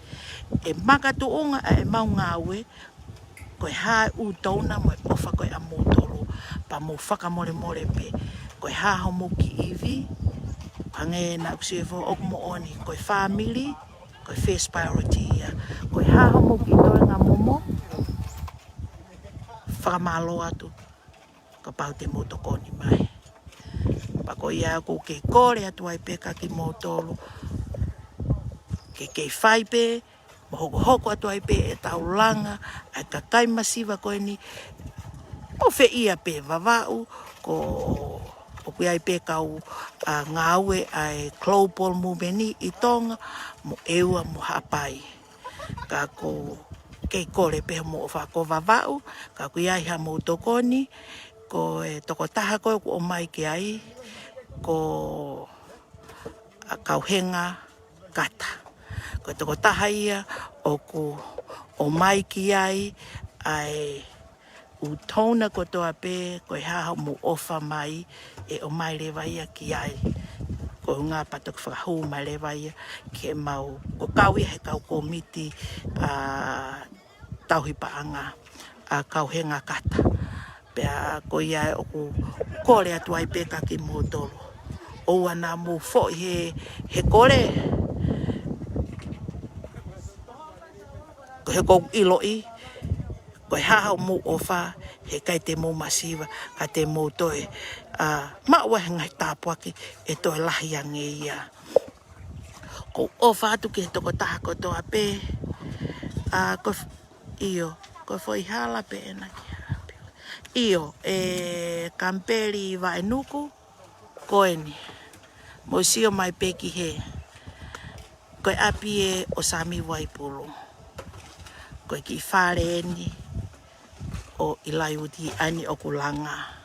e makatu unga e mau ngaue ko ha u tona mo ofa ko amotoro pa mo faka mole pe ko ha homo ki ivi ange na kusefo ok mo oni ko family ko koe first priority ia. Koe haho mo ki toi ngā momo, whakamalo atu, ka pau te mo tokoni mai. Pako ia ko ke kore atu ai peka ki mo tolu, ke whai pe, mo hoko atu ai pe e tau langa, ai ka kai masiva koe ni, o fe ia pe Vava'u, ko kui ai pe kau ngaue ai global movement i tonga, mo eua mo hapai. Ka ko kei kore pe mo whako Vava'u, ka kui ai ha mo tokoni, ko e toko taha koe ko o mai ki ai, ko kauhenga kata. Ko toko taha ia o ko o mai ki ai, ai utona ko toa pe, ko e haha mo ofa mai, e o mai rewa ia ki ai. Ko ngā patok whakahu mai rewa ia, ki e mau, ko kau ia he kau komiti tauhipaanga, kauhenga kata. Pea ko ia o ko kore atu ai peka ki mo tolo. O ana mo fo he kore, ko he kou iloi, ko e haha mo ofa, he kai te mo masiva, ka te mo toe. Maua he ngai tāpuaki, e toe lahi ange ia. Ko ofa atu ki he toko taha ko toa pe, ko foi hala pe ena ki hapi. Iyo, kamperi Va'enuku, koeni. Mo sio mai pe ki he, ko e api e o Sami Waipulu. Ko e ki whare eni, o ilai uti ani o kulanga.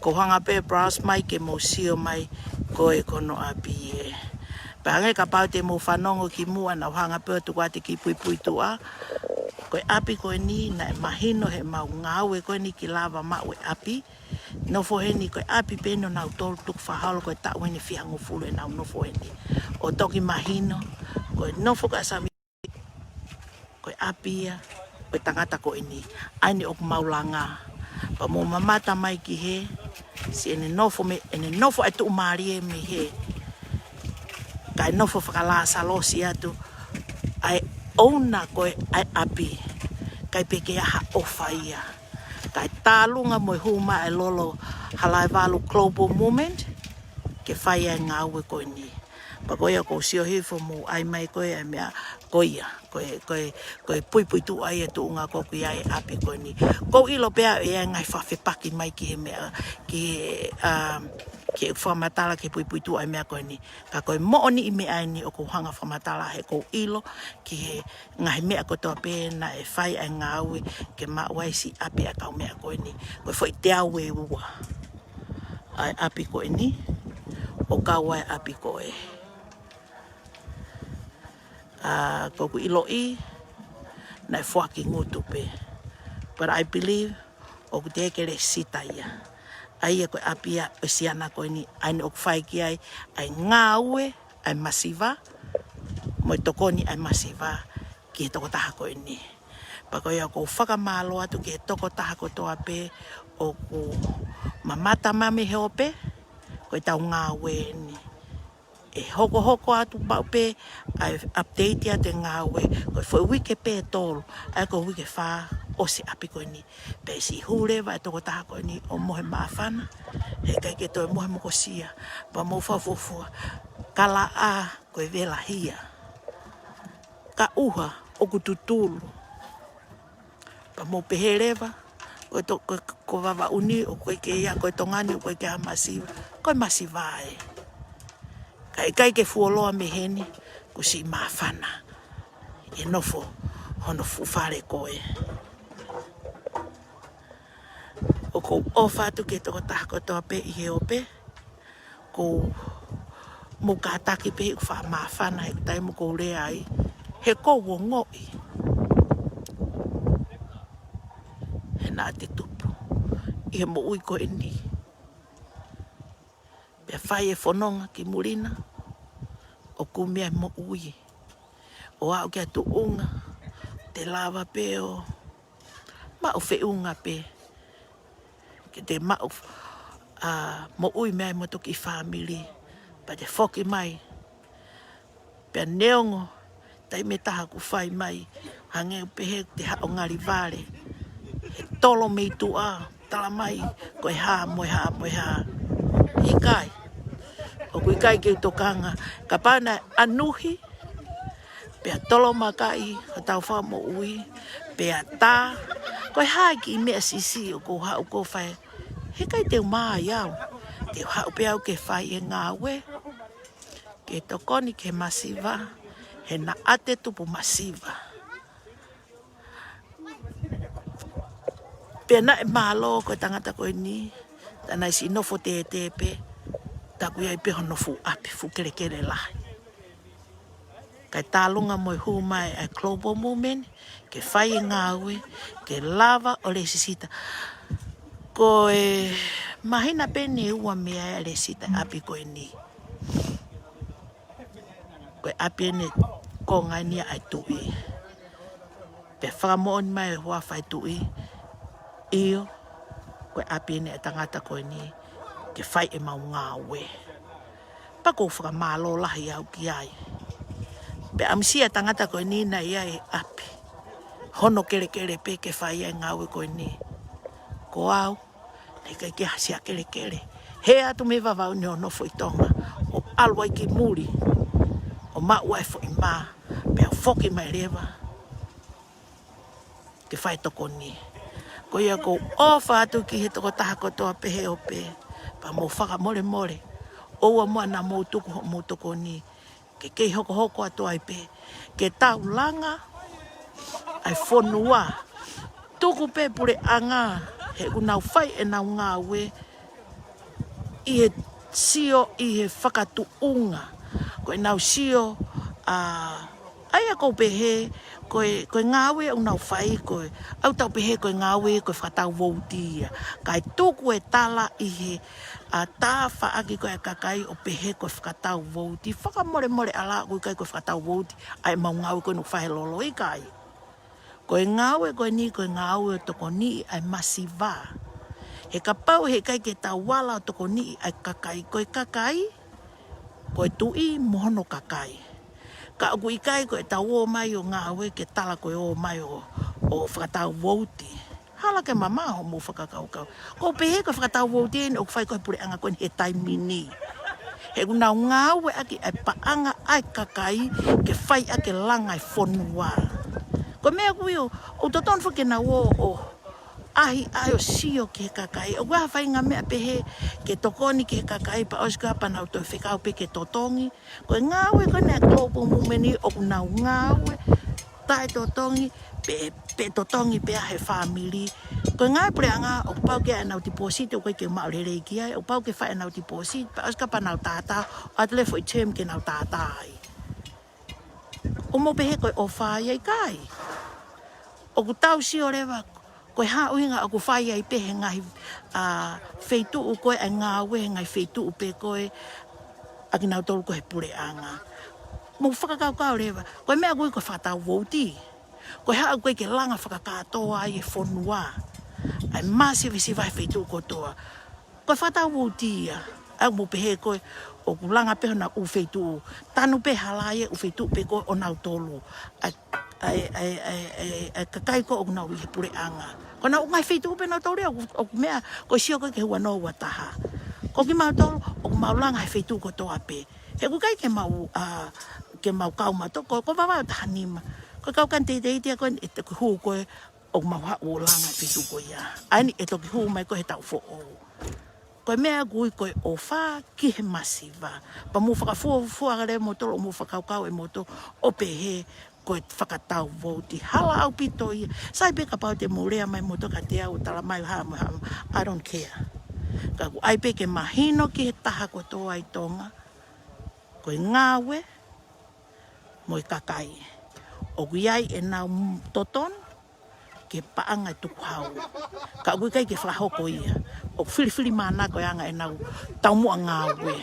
Ko hanga pe brass mai ke mo sio mai ko e kono api e. Pange ka pau te mo whanongo ki mua na hanga pe tu wate ki pui pui tua. Ko e api ko e ni na e mahino he mau ngaue ko e ni ki lava mau e api. No fo he ni ko e api peno na utolu tuk whahalo ko e tau hene whiango fulu e nau no fo he ni. O toki mahino ko e no fo ka sami ko e api ia. Ko tangata ko ini aini o mau langa pa mo mamata mai ki he si ene nofo ai tu umari e me he kai nofo whakala salosi atu ai ona ko ai api kai peke aha ofa ia kai tālunga mo huma e lolo halai walu global movement ke whai ai ngaue ko ini pa koia ko sio hifo mo ai mai koe ai mea koia koe pui pui tu ai e tu unga ko kui ai api ko ni ko ilo pea e ngai whawhi paki mai ki he mea ki whamatala ke pui pui tu ai mea ko ni ka koe mooni i mea ai ni o ko hanga whamatala he ko ilo ki he ngai mea ko toa pe na e whai ai ngaue ke mawai si api a kau mea ko ni koe fwoi te au e ua ai api ko ni o kau ai api ko e ko ku iloi na e whaki ngutu pe. But I believe o ku te kere sita ia. Ai e koe apia o siana koe ni aine o kwhai ki ai ngaue ai masiva mo i tokoni ai masiva ki he toko taha koe ni. Pa koe au kou whakamalo atu ki he toko taha ko toa pe o ku mamata mami he ope koe tau ngaue ni. E hoko atu pau pe ai update ya te ngaue ko foi wike pe tolu ai ko wike fa o se api ko ni pe si hure vai to ta ko ni o mohe mafana e kai ke to mohe mo ko sia pa mo fa fofo kala a ko vela hia ka uha o ku tutulu pa mo pehereva ko Vava'u ni o ko ke ya ko tongani ko ke masiva kai ke fuoloa me heni ko si mafana e nofo hono fufare koe o ko ofa tu ke toko tako toa pe i he ope ko mo kataki pe fa mafana e tai mo ko le ai he ko wo ngoi he na te tupu i he mo ui ko eni pe fai e fononga ki murina o kumia mo ui o au kia tu unga te lava pe o ma o fe unga pe ke te ma o mo ui mea mo toki family pa te foki mai Pea neongo, tai me taha ku whai mai, hange upehe te hao ngari vare. He tolo mei tua, tala mai, koe ha, moe ha, moe ha. Ikai. O kui kai ke tokanga, ka pana anuhi, pea tolo makai, o tau wha mo ui, pea tā, koe hai ki mea sisi o ko hau ko whai, he kai te maa iau, te hau pea au ke whai e ngaue, ke tokoni ke masiva, he na ate tupu masiva. Pea na e malo koe tangata koe ni, tana isi nofo te tepe, taku iai peho nofu api, fu kere kere lahi. Kai tālunga moi humai ai global movement, ke whai e ngaue, ke lava o le sisita. Koe mahina pene ua mea e le sita api koe ni. Koe api ene ko ngai ni ai tui. Pe whakamooni mai hua whai tui, iyo, koe api ene e tangata koe ni, ke whai e mau ngaue. Pako whakamalo lahi au ki ai. Pe amisia tangata koe ni na iai api. Hono kere kere pe ke whai ai ngaue koe ni. Ko au, nei kai ke hasia kere kere. He atu me vava'u ni o nofo i tonga. O alwai ki muri. O maua e fo i maa. Pe au foki mai rewa. Ke whai tokoni. Ko ia ko ofa atu ki he toko taha kotoa pehe o pe. Pa mo whaka more more. Oua mua na mou tuku ho mou tokoni. Ke kei hoko hoko atu ai pe. Ke tau langa. Ai whonua. Tuku pe pure anga. He unau whai e nau ngaue. I he sio i he whakatu unga. Koe nau sio. Aia kou pehe. Koe ngaue au nau whai. Koe au tau pehe koe ngaue. Koe whakatau voutia. Kai tuku e tala i he. Tā whaaki koe kakai o pehe koe whakatau vouti. Whakamore more ala koe kai koe whakatau vouti. Ai mau ngau koe nu whahe lolo i kai. Koe ngaue koe ni koe ngaue o tokoni ai masiva. He ka pau he kai ke tau wala o tokoni ai kakai. Koe kakai. Koe tui mohono kakai. Ka aku i kai koe tau o mai o ngaue ke tala koe o mai o whakatau vouti. Hala ke mama ho mo whakakaukau. Ko pehe koe whakatau vouti ene o whai koe pure anga koe he taimini. He unau ngaue aki ai paanga ai kakai ke whai ake langa ai whonua. Ko mea kui o toton whake na o ahi ai o sio ke kakai. O kua whai ngā mea pehe ke tokoni ke kakai pa oska panau toi whekau pe ke totongi. Ko ngaue koe nea global movement o unau ngaue. Tai totongi pe totongi pe he family. Ko ngai preanga o pau ke anau deposit o ke maurere ki ai o pau ke fa anau deposit pa oska panau tata at le foi term ke nau tata ai. O mo pe ko o fa ai kai. O ku tau si o rewa ko ha uinga o ku fa ai pe ngai feitu o ko ai ngaue ngai feitu pe ko aki nau tolu ko he pureanga. Mo whakakau rewa ko mea kui ko whakatau vouti. Ko hea koe ke langa whakakatoa ai e whonua. Ai massive si vai whaitu kotoa. Koe whakatau voutia. Au mo pehe koe o langa peho na u whaitu. Tanu pe halaie u whaitu pe koe o nau tolu. Ai kakai ko o nau i he pure anga. Ko nau ngai whaitu pe nau tolu o mea ko sio koe ke hua no ua taha. Ko ki mau tolu o mau langa he whaitu kotoa pe. He kukai ke mau kaumato ko Vava'u taha nima. Ko kau kan te tia koe e te hu koe o maua o langa pe tu koe ia. Aini e toki hu mai koe he tau fo o. Koe mea kui koe o wha ki he masiva. Pa mu whakafuagare moto o mu whakaukau e moto o pehe koe whakatau vouti. Hala au pito ia. Sai pe ka pau te murea mai moto ka te au tala mai hama. I don't care. Ka ku ai pe ke mahino ki he taha koe toa i tonga. Koe ngaue. Moi kakai. O guiai e nau toton ke paanga e tuku hau. Ka ui kai ke whahoko ia. O whiri mana koe anga e nau taumua ngaue.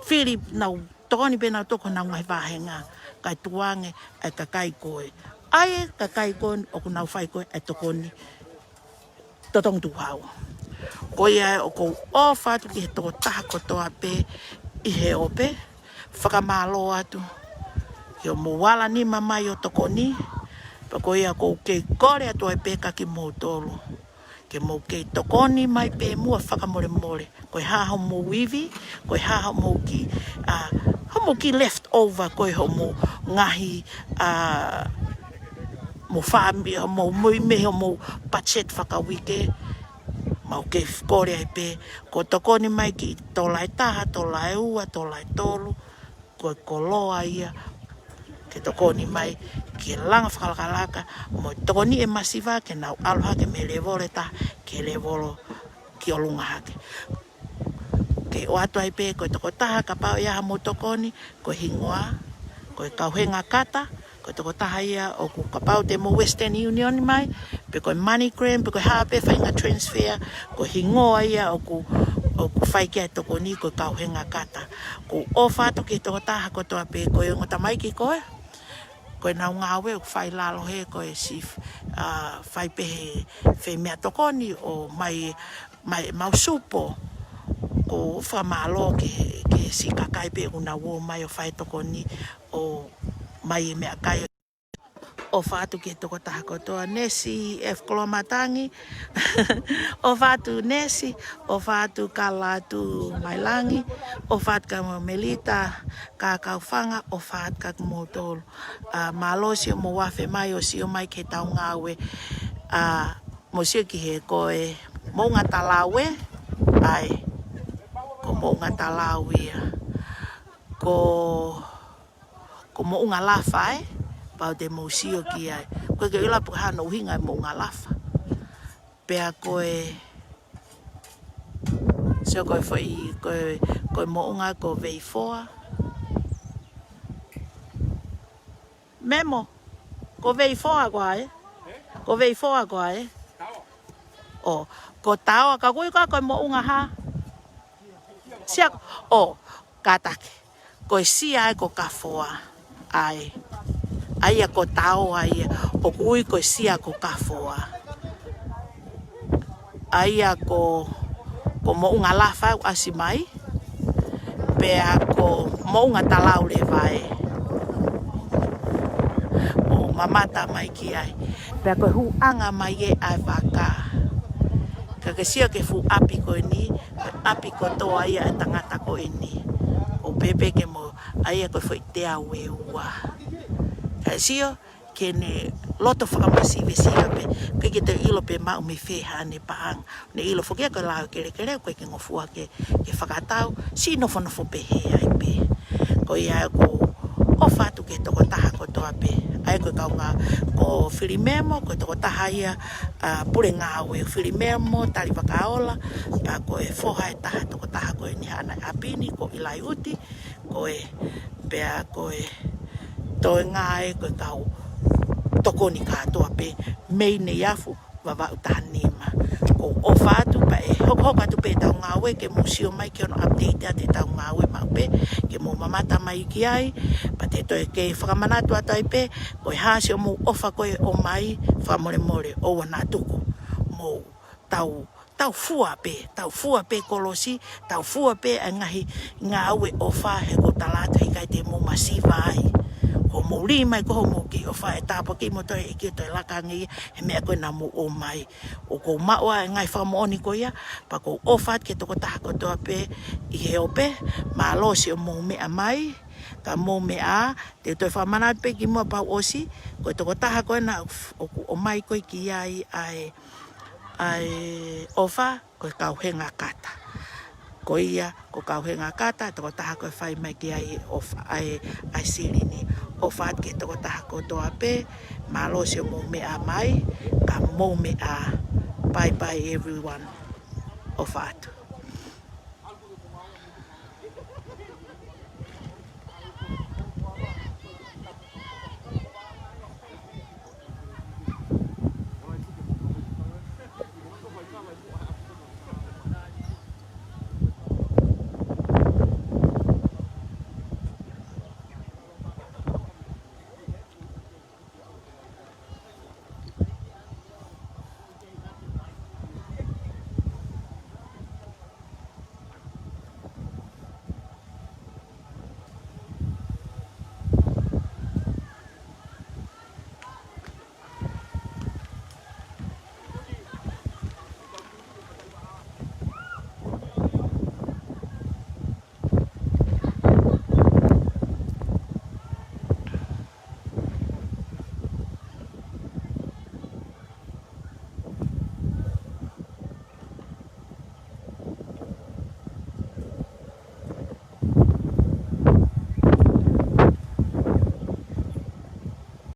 Whiri nau tokoni pe nau toko nau ngai wāhenga. Kai tuange e kakai koe. Ai e kakai koe o ku nau whai koe e tokoni. Totong tuku hau. Koe ia o kou ofa tu ki he toko taha kotoa pe i he ope. Whakamalo atu. Ke o mo wala ni mamai o tokoni. Pa ko ia ko ke kore ato e peka ki mo tolo. Ke mo ke tokoni mai pe mua whakamore more. Koe haha mo wivi, koe haha mo ki, homo ki left over, koe homo ngahi, mo whaami, mo muime, mo pachet whakawike. Mau ke kore ai pe, ko tokoni mai ki tolai taha, tolai ua, tolai tolu, koe koloa ia, ke tokoni mai, ke langa whakalakalaka, mo tokoni e masiva, ke nau aloha ke me levole ta, ke levolo ki olunga hake. Ke o ato ai pe, koe toko taha ka pao iaha mo tokoni, koe hingoa, koe kauhenga kata, koe toko taha ia o ku ka pao te mo Western Union mai, pe koe MoneyGram, pe koe hape whainga transfer, koe hingoa ia o ku whai kia tokoni, koe kauhenga kata. Ko o whato ke toko taha ko toa pe, koe ngota mai ki koe, koe nau ngaue o whai lalo he, koe si whai pehe whai mea tokoni o mai mausupo, ko whamalo ke si kakai pe una wo mai o whai tokoni o mai mea kai o whātu ke toko taha kotoa nesi F Kolomatangi o whātu nesi o whātu ka lātu mailangi o whātu ka melita ka kauwhanga o whātu ka motolo malosi o mo wafe mai o si o mai ke tau ngaue mo sio ki he koe mo ngata lawe ai ko mo ngata lawia ko mo unga lafa pau te mousio ki ai. Koe ke ila puka hana uhinga mo ngā lafa. Pea koe... So koe whai... Koe mo unga ko vei foa. Memo. Ko vei foa koa Ko vei foa koa O. Ko tawa ka koe koe mo unga ha. Sia... O. Katake. Koe sia ko ka foa. Ai. Aia ko tao aia o kui ko sia ko kafoa. Aia ko mo unga lafa asi mai. Pea ko mo unga talau le vai. O mamata mai ki ai. Pea ko hu anga mai e ai waka. Ka sia ke fu api ko ni, api ko toa ia tangata ko ni. O pepe ke mo aia ko foi te awe ua. Sio ke ne loto whakamasi vesia pe ke te ilo pe mau me wheha ne paang ne ilo whokia ko lao kere koe ke ngofua ke whakatau si nofo pe he ai pe ko ia ko o whatu ke toko taha ko toa pe ai ko kau ngā ko whirimemo ko toko taha ia pure ngaue whirimemo tari wakaola ko e whoha e taha toko taha ko e ni hana apini ko ilai uti ko e pea ko e toi ngae koe kau tokoni katoa pe mei ne yafu Vava'u tahanima. Ko o whātu pa e hoko atu pe tau ngaue ke musio mai ke ono update a te tau ngaue mau pe ke mo mamata mai ki ai pa te toi ke whakamanatu atai pe koe hāsi o mo ofa koe o mai whamore more o wana tuku mo tau fua pe kolosi, tau fua pe a ngahi ngaue ofa he ko talata i kai te mo masiva ai. Ko mo ri mai ko mo ki o fa etapa ki mo toi ki toi lakangi he me ko na mo o mai o ko mawa ngai fa mo ni ko ia pa ko o fa ke to ko ta ko to pe i he ope ma lo si mo me a mai ka mo me a te toi fa mana pe ki mo pa osi ko to ko ta ko na o mai ko ki ai ofa ko ka henga kata ko ia ko ka henga kata to ko ta ko fai mai ki ai ofa ai sirini o whaat ke toko taha kotoa pe, malo se mo me a mai, ka mo me a bye bye everyone o whaat.